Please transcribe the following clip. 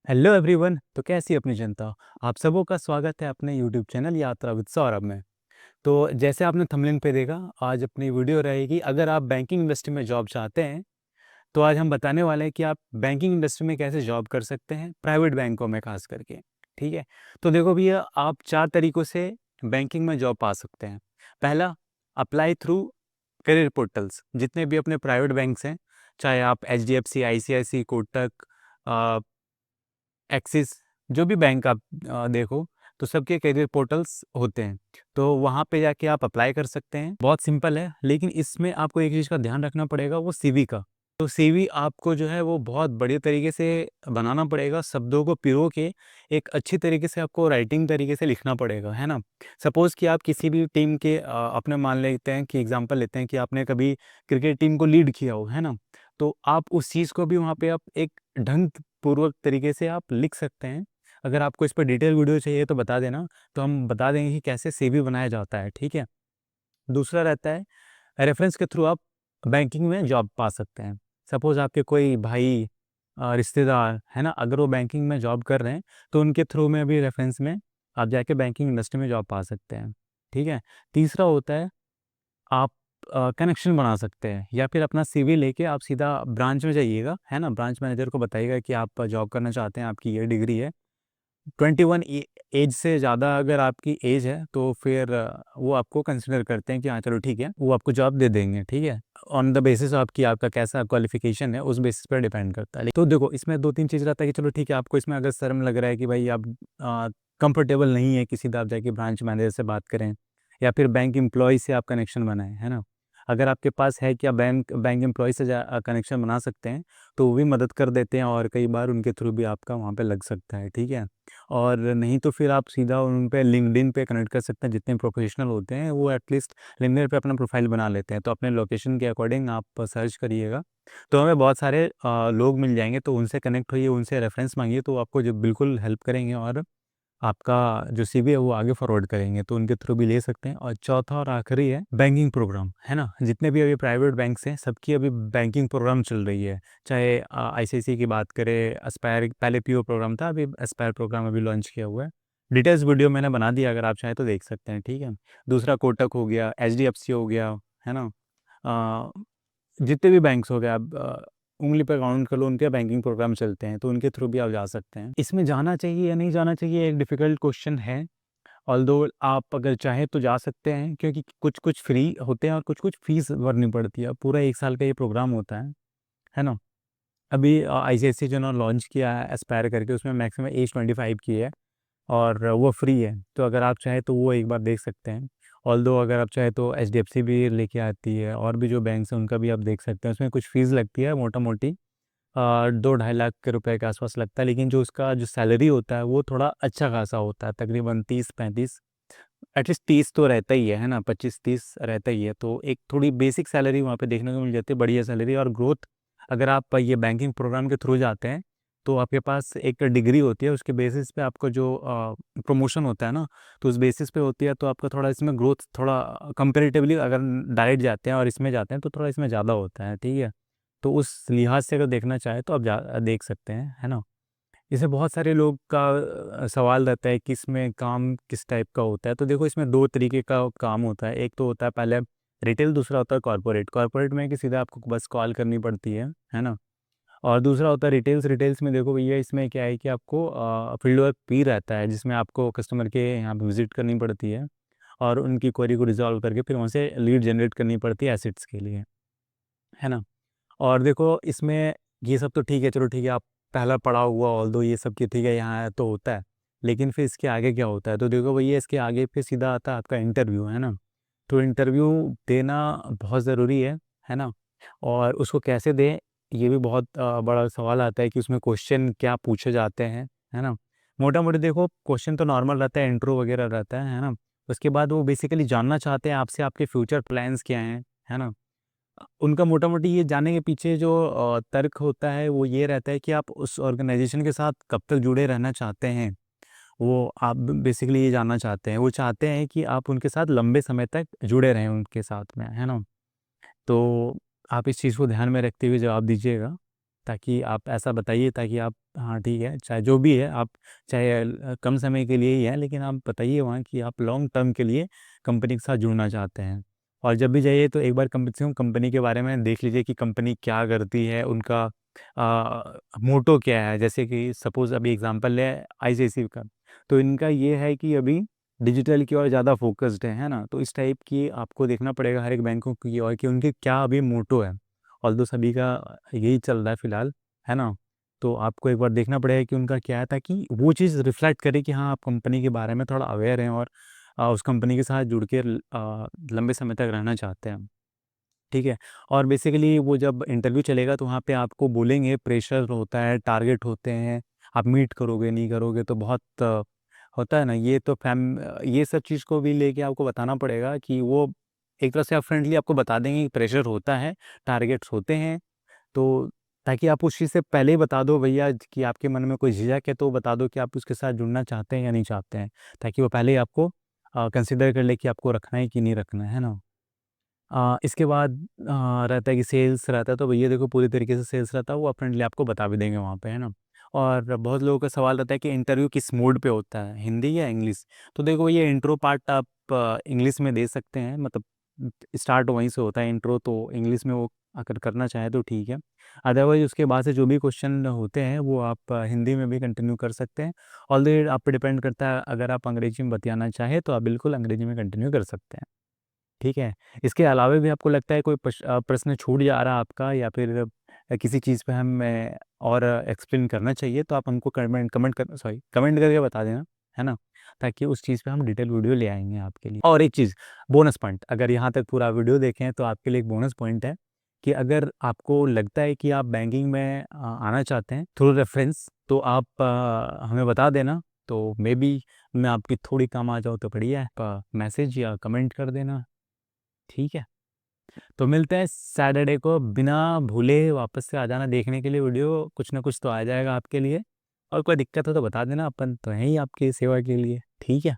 Hello everyone. तो कैसी है अपनी जनता। आप सबों का स्वागत है अपने यूट्यूब चैनल यात्रा विद सौरभ में। तो जैसे आपने थंबनेल पे देखा, आज अपनी वीडियो रहेगी अगर आप बैंकिंग इंडस्ट्री में जॉब चाहते हैं। तो आज हम बताने वाले हैं कि आप बैंकिंग इंडस्ट्री में कैसे जॉब कर सकते हैं, प्राइवेट बैंकों में खास करके। ठीक है। तो देखो भैया, आप 4 तरीक़ों से बैंकिंग में जॉब पा सकते हैं। पहला, अप्लाई थ्रू करियर पोर्टल्स। जितने भी अपने प्राइवेट बैंक्स हैं, चाहे आप HDFC, ICICI, कोटक, एक्सिस, जो भी बैंक आप देखो, तो सबके करियर पोर्टल्स होते हैं। तो वहाँ पे जाके आप अप्लाई कर सकते हैं। बहुत सिंपल है, लेकिन इसमें आपको एक चीज़ का ध्यान रखना पड़ेगा, वो सीवी का। तो सीवी आपको जो है वो बहुत बढ़िया तरीके से बनाना पड़ेगा, शब्दों को पिरो के एक अच्छी तरीके से आपको राइटिंग तरीके से लिखना पड़ेगा, है ना। सपोज़ कि आप किसी भी टीम के अपने मान लेते हैं कि एग्जांपल लेते हैं कि आपने कभी क्रिकेट टीम को लीड किया हो, है ना। तो आप उस चीज़ को भी वहाँ पे आप एक ढंग पूर्वक तरीके से आप लिख सकते हैं। अगर आपको इस पर डिटेल वीडियो चाहिए तो बता देना, तो हम बता देंगे कि कैसे सीवी बनाया जाता है। ठीक है। दूसरा रहता है, रेफरेंस के थ्रू आप बैंकिंग में जॉब पा सकते हैं। सपोज़ आपके कोई भाई, रिश्तेदार, है ना, अगर वो बैंकिंग में जॉब कर रहे हैं, तो उनके थ्रू में भी रेफरेंस में आप जाके बैंकिंग इंडस्ट्री में जॉब पा सकते हैं। ठीक है। तीसरा होता है, आप कनेक्शन बना सकते हैं, या फिर अपना सीवी लेके आप सीधा ब्रांच में जाइएगा, है ना। ब्रांच मैनेजर को बताइएगा कि आप जॉब करना चाहते हैं, आपकी ये डिग्री है। 21 एज से ज़्यादा अगर आपकी एज है, तो फिर वो आपको कंसिडर करते हैं कि हाँ चलो ठीक है, वो आपको जॉब दे देंगे। ठीक है। ऑन द बेसिस ऑफ कि आपका कैसा क्वालिफिकेशन है, उस बेसिस पर डिपेंड करता है। तो देखो, इसमें 2-3 चीज़ रहता है कि चलो ठीक है, आपको इसमें अगर शर्म लग रहा है कि भाई आप कंफर्टेबल नहीं है, किसी आप जाके ब्रांच मैनेजर से बात करें, या फिर बैंक एम्प्लॉय से आप कनेक्शन बनाएं, है ना। अगर आपके पास है कि आप बैंक बैंक एम्प्लॉय से कनेक्शन बना सकते हैं, तो वो भी मदद कर देते हैं, और कई बार उनके थ्रू भी आपका वहाँ पे लग सकता है। ठीक है। और नहीं तो फिर आप सीधा उन पे लिंक्डइन पे कनेक्ट कर सकते हैं। जितने प्रोफेशनल होते हैं वो एटलीस्ट लिंक्डइन पे अपना प्रोफाइल बना लेते हैं। तो अपने लोकेशन के अकॉर्डिंग आप सर्च करिएगा, तो हमें बहुत सारे लोग मिल जाएंगे। तो उनसे कनेक्ट होइए, उनसे रेफरेंस मांगिए, तो आपको जो बिल्कुल हेल्प करेंगे, और आपका जो सीवी है वो आगे फॉरवर्ड करेंगे, तो उनके थ्रू भी ले सकते हैं। और चौथा और आखिरी है बैंकिंग प्रोग्राम, है ना। जितने भी अभी प्राइवेट बैंक्स हैं, सबकी अभी बैंकिंग प्रोग्राम चल रही है। चाहे ICICI की बात करें, एस्पायर पहले पीओ प्रोग्राम था, अभी एस्पायर प्रोग्राम अभी लॉन्च किया हुआ है। डिटेल्स वीडियो मैंने बना दिया, अगर आप चाहें तो देख सकते हैं। ठीक है। दूसरा कोटक हो गया, HDFC हो गया, है ना। जितने भी बैंक्स हो गए, आप उंगली पर काउंट कर लो, उनके बैंकिंग प्रोग्राम चलते हैं, तो उनके थ्रू भी आप जा सकते हैं। इसमें जाना चाहिए या नहीं जाना चाहिए, एक डिफ़िकल्ट क्वेश्चन है। ऑल्दो आप अगर चाहें तो जा सकते हैं, क्योंकि कुछ कुछ फ्री होते हैं और कुछ कुछ फीस भरनी पड़ती है। पूरा 1 साल का ये प्रोग्राम होता है ना। अभी ICICI जो ना लॉन्च किया है एस्पायर करके, उसमें मैक्सिमम एज 25 की है, और वो फ्री है। तो अगर आप चाहें तो वो एक बार देख सकते हैं। ऑल्दो अगर आप चाहें तो HDFC भी लेके आती है, और भी जो बैंक्स हैं उनका भी आप देख सकते हैं। उसमें कुछ फ़ीस लगती है मोटा मोटी, 2-2.5 लाख के रुपए के आसपास लगता है। लेकिन जो उसका जो सैलरी होता है वो थोड़ा अच्छा खासा होता है, तकरीबन 30-35, एटलीस्ट 30 तो रहता ही है ना, 25-30 रहता ही है। तो एक थोड़ी बेसिक सैलरी वहाँ पे देखने को मिल जाती है, बढ़िया सैलरी और ग्रोथ। अगर आप ये बैंकिंग प्रोग्राम के थ्रू जाते हैं, तो आपके पास एक डिग्री होती है, उसके बेसिस पे आपको जो प्रमोशन होता है ना, तो उस बेसिस पे होती है। तो आपका थोड़ा इसमें ग्रोथ थोड़ा कंपेरेटिवली अगर डायरेक्ट जाते हैं और इसमें जाते हैं, तो थोड़ा इसमें ज़्यादा होता है। ठीक है। तो उस लिहाज से अगर देखना चाहें तो आप देख सकते हैं, है ना। इसे बहुत सारे लोग का सवाल रहता है कि इसमें काम किस टाइप का होता है। तो देखो, इसमें 2 तरीके का काम होता है। एक तो होता है पहले रिटेल, दूसरा होता है कॉर्पोरेट। कॉर्पोरेट में कि सीधा आपको बस कॉल करनी पड़ती है ना। और दूसरा होता है रिटेल्स। रिटेल्स में देखो भैया, इसमें क्या है कि आपको फील्ड वर्क भी रहता है, जिसमें आपको कस्टमर के यहाँ पे विजिट करनी पड़ती है, और उनकी क्वेरी को रिजॉल्व करके फिर वहाँ से लीड जनरेट करनी पड़ती है एसेट्स के लिए, है ना। और देखो, इसमें ये सब तो ठीक है, चलो ठीक है, आप पहला पढ़ा हुआ, ऑल्दो ये सब कि ठीक है यहाँ तो होता है। लेकिन फिर इसके आगे क्या होता है, तो देखो भैया, इसके आगे फिर सीधा आता है आपका इंटरव्यू, है ना। तो इंटरव्यू देना बहुत ज़रूरी है ना। और उसको कैसे दें, ये भी बहुत बड़ा सवाल आता है कि उसमें क्वेश्चन क्या पूछे जाते हैं, है ना। मोटा मोटी देखो, क्वेश्चन तो नॉर्मल रहता है, इंट्रो वगैरह रहता है ना। उसके बाद वो बेसिकली जानना चाहते हैं आपसे, आपके फ्यूचर प्लान्स क्या हैं, है ना। उनका मोटा-मोटी ये जानने के पीछे जो तर्क होता है, वो ये रहता है कि आप उस ऑर्गेनाइज़ेशन के साथ कब तक जुड़े रहना चाहते हैं। वो आप बेसिकली ये जानना चाहते हैं। वो चाहते हैं कि आप उनके साथ लंबे समय तक जुड़े रहें उनके साथ में, है ना? तो आप इस चीज़ को ध्यान में रखते हुए जवाब दीजिएगा, ताकि आप ऐसा बताइए, ताकि आप हाँ ठीक है, चाहे जो भी है आप, चाहे कम समय के लिए ही है, लेकिन आप बताइए वहाँ कि आप लॉन्ग टर्म के लिए कंपनी के साथ जुड़ना चाहते हैं। और जब भी जाइए तो एक बार कम से कम कंपनी के बारे में देख लीजिए कि कंपनी क्या करती है, उनका मोटो क्या है। जैसे कि सपोज़ अभी एग्जांपल है आईसीआईसी का, तो इनका ये है कि अभी डिजिटल की ओर ज़्यादा फोकस्ड है ना। तो इस टाइप की आपको देखना पड़ेगा हर एक बैंकों की ओर कि उनके क्या अभी मोटो है। ऑल्दो सभी का यही चल रहा है फ़िलहाल, है ना। तो आपको एक बार देखना पड़ेगा कि उनका क्या है, ताकि वो चीज़ रिफ्लेक्ट करे कि हाँ, आप कंपनी के बारे में थोड़ा अवेयर हैं और उस कंपनी के साथ जुड़ के लंबे समय तक रहना चाहते हैं। ठीक है। और बेसिकली वो जब इंटरव्यू चलेगा तो वहाँ पे आपको बोलेंगे, प्रेशर होता है, टारगेट होते हैं, आप मीट करोगे नहीं करोगे तो बहुत होता है ना। ये सब चीज़ को भी लेके आपको बताना पड़ेगा कि वो एक तरह से आप फ्रेंडली आपको बता देंगे कि प्रेशर होता है, टारगेट्स होते हैं। तो ताकि आप उस चीज़ से पहले ही बता दो भैया कि आपके मन में कोई झिझक है, तो बता दो कि आप उसके साथ जुड़ना चाहते हैं या नहीं चाहते हैं, ताकि वो पहले ही आपको कंसिडर कर ले कि आपको रखना है कि नहीं रखना है ना। इसके बाद रहता है कि सेल्स रहता है, तो भैया देखो पूरी तरीके से सेल्स रहता है, वो फ्रेंडली आपको बता भी देंगे वहाँ पे, है ना। और बहुत लोगों का सवाल रहता है कि इंटरव्यू किस मोड पे होता है, हिंदी या इंग्लिश। तो देखो ये इंट्रो पार्ट आप इंग्लिश में दे सकते हैं, मतलब स्टार्ट वहीं से होता है इंट्रो, तो इंग्लिश में वो अगर करना चाहें तो ठीक है। अदरवाइज उसके बाद से जो भी क्वेश्चन होते हैं वो आप हिंदी में भी कंटिन्यू कर सकते हैं। ऑलरेडी आप पे डिपेंड करता है, अगर आप अंग्रेजी में बतियाना चाहें तो आप बिल्कुल अंग्रेजी में कंटिन्यू कर सकते हैं। ठीक है। इसके अलावा भी आपको लगता है कोई प्रश्न छूट जा रहा है आपका, या फिर किसी चीज़ पे हमें और एक्सप्लेन करना चाहिए, तो आप हमको कमेंट करके बता देना, है ना। ताकि उस चीज़ पे हम डिटेल वीडियो ले आएँगे आपके लिए। और एक चीज़, बोनस पॉइंट, अगर यहाँ तक पूरा वीडियो देखें तो आपके लिए एक बोनस पॉइंट है कि अगर आपको लगता है कि आप बैंकिंग में आना चाहते हैं थ्रू रेफ़रेंस, तो आप हमें बता देना, तो मेबी मैं आपकी थोड़ी काम आ जाऊँ तो बढ़िया है। मैसेज या कमेंट कर देना, ठीक है। तो मिलते हैं सैटरडे को, बिना भूले वापस से आ जाना देखने के लिए वीडियो, कुछ ना कुछ तो आ जाएगा आपके लिए। और कोई दिक्कत हो तो बता देना, अपन तो हैं ही आपकी सेवा के लिए, ठीक है।